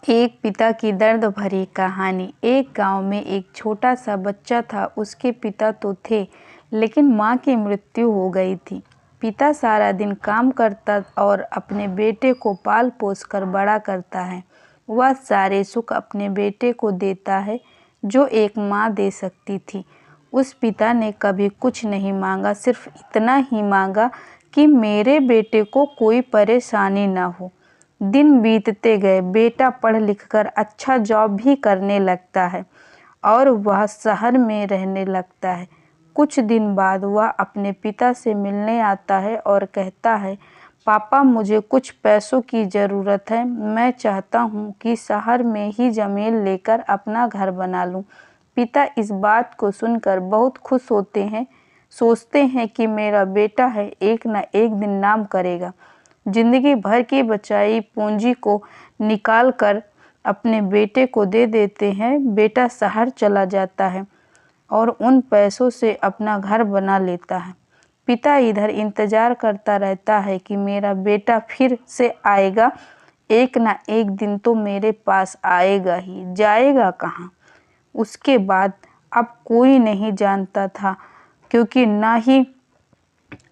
एक पिता की दर्द भरी कहानी। एक गांव में एक छोटा सा बच्चा था। उसके पिता तो थे, लेकिन मां की मृत्यु हो गई थी। पिता सारा दिन काम करता और अपने बेटे को पाल पोस कर बड़ा करता है। वह सारे सुख अपने बेटे को देता है जो एक मां दे सकती थी। उस पिता ने कभी कुछ नहीं मांगा, सिर्फ इतना ही मांगा कि मेरे बेटे को कोई परेशानी ना हो। दिन बीतते गए, बेटा पढ़ लिख कर अच्छा जॉब भी करने लगता है और वह शहर में रहने लगता है। कुछ दिन बाद वह अपने पिता से मिलने आता है और कहता है, पापा मुझे कुछ पैसों की ज़रूरत है। मैं चाहता हूँ कि शहर में ही ज़मीन लेकर अपना घर बना लूँ। पिता इस बात को सुनकर बहुत खुश होते हैं, सोचते हैं कि मेरा बेटा है, एक न एक दिन नाम करेगा। जिंदगी भर की बचाई पूंजी को निकाल कर अपने बेटे को दे देते हैं। बेटा शहर चला जाता है और उन पैसों से अपना घर बना लेता है। पिता इधर इंतजार करता रहता है कि मेरा बेटा फिर से आएगा, एक ना एक दिन तो मेरे पास आएगा ही, जाएगा कहाँ। उसके बाद अब कोई नहीं जानता था, क्योंकि ना ही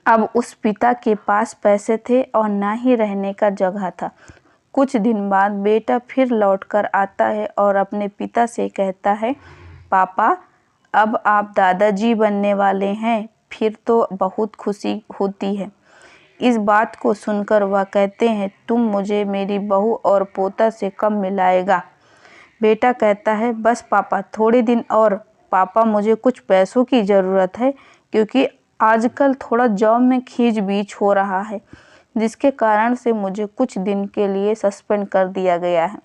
अब उस पिता के पास पैसे थे और ना ही रहने का जगह था। कुछ दिन बाद बेटा फिर लौट कर आता है और अपने पिता से कहता है, पापा अब आप दादाजी बनने वाले हैं। फिर तो बहुत खुशी होती है। इस बात को सुनकर वह कहते हैं, तुम मुझे मेरी बहू और पोता से कब मिलाएगा। बेटा कहता है, बस पापा थोड़े दिन और। पापा मुझे कुछ पैसों की ज़रूरत है, क्योंकि आजकल थोड़ा जॉब में खींच बीच हो रहा है, जिसके कारण से मुझे कुछ दिन के लिए सस्पेंड कर दिया गया है।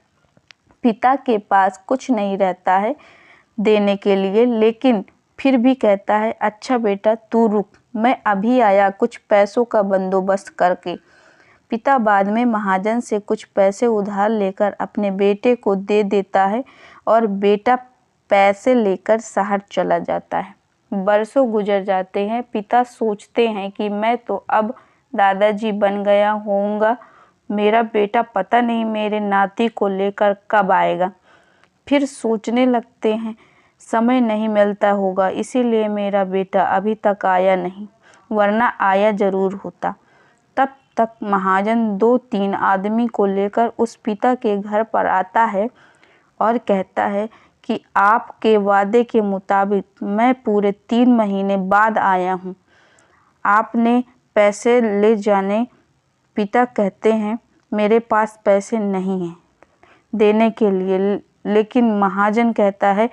पिता के पास कुछ नहीं रहता है देने के लिए, लेकिन फिर भी कहता है, अच्छा बेटा तू रुक, मैं अभी आया कुछ पैसों का बंदोबस्त करके। पिता बाद में महाजन से कुछ पैसे उधार लेकर अपने बेटे को दे देता है और बेटा पैसे लेकर शहर चला जाता है। बरसों गुजर जाते हैं। पिता सोचते हैं कि मैं तो अब दादाजी बन गया होऊंगा, मेरा बेटा पता नहीं मेरे नाती को लेकर कब आएगा। फिर सोचने लगते हैं, समय नहीं मिलता होगा, इसीलिए मेरा बेटा अभी तक आया नहीं, वरना आया ज़रूर होता। तब तक महाजन 2-3 आदमी को लेकर उस पिता के घर पर आता है और कहता है कि आपके वादे के मुताबिक मैं पूरे 3 महीने बाद आया हूँ, आपने पैसे ले जाने। पिता कहते हैं, मेरे पास पैसे नहीं हैं देने के लिए। लेकिन महाजन कहता है,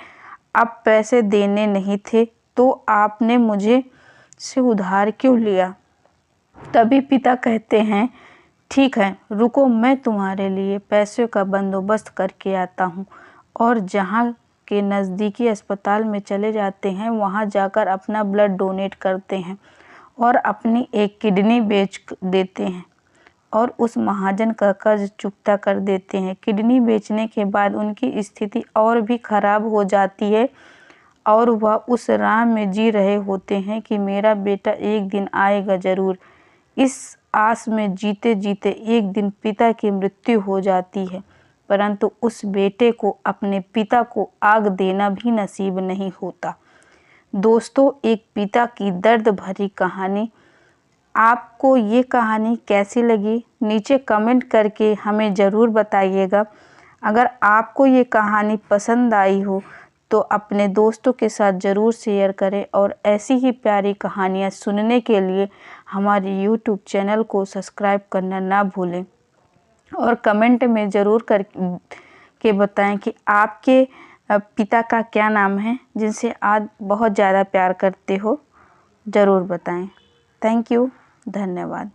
अब पैसे देने नहीं थे तो आपने मुझे से उधार क्यों लिया। तभी पिता कहते हैं, ठीक है रुको, मैं तुम्हारे लिए पैसों का बंदोबस्त करके आता हूँ। और जहाँ के नज़दीकी अस्पताल में चले जाते हैं, वहाँ जाकर अपना ब्लड डोनेट करते हैं और अपनी एक किडनी बेच देते हैं और उस महाजन का कर्ज चुकता कर देते हैं। किडनी बेचने के बाद उनकी स्थिति और भी खराब हो जाती है और वह उस राह में जी रहे होते हैं कि मेरा बेटा एक दिन आएगा ज़रूर। इस आस में जीते जीते एक दिन पिता की मृत्यु हो जाती है, परंतु उस बेटे को अपने पिता को आग देना भी नसीब नहीं होता। दोस्तों, एक पिता की दर्द भरी कहानी। आपको ये कहानी कैसी लगी, नीचे कमेंट करके हमें ज़रूर बताइएगा। अगर आपको ये कहानी पसंद आई हो तो अपने दोस्तों के साथ ज़रूर शेयर करें और ऐसी ही प्यारी कहानियाँ सुनने के लिए हमारे YouTube चैनल को सब्सक्राइब करना ना भूलें और कमेंट में ज़रूर करके बताएं कि आपके पिता का क्या नाम है, जिनसे आज बहुत ज़्यादा प्यार करते हो, ज़रूर बताएं। थैंक यू, धन्यवाद।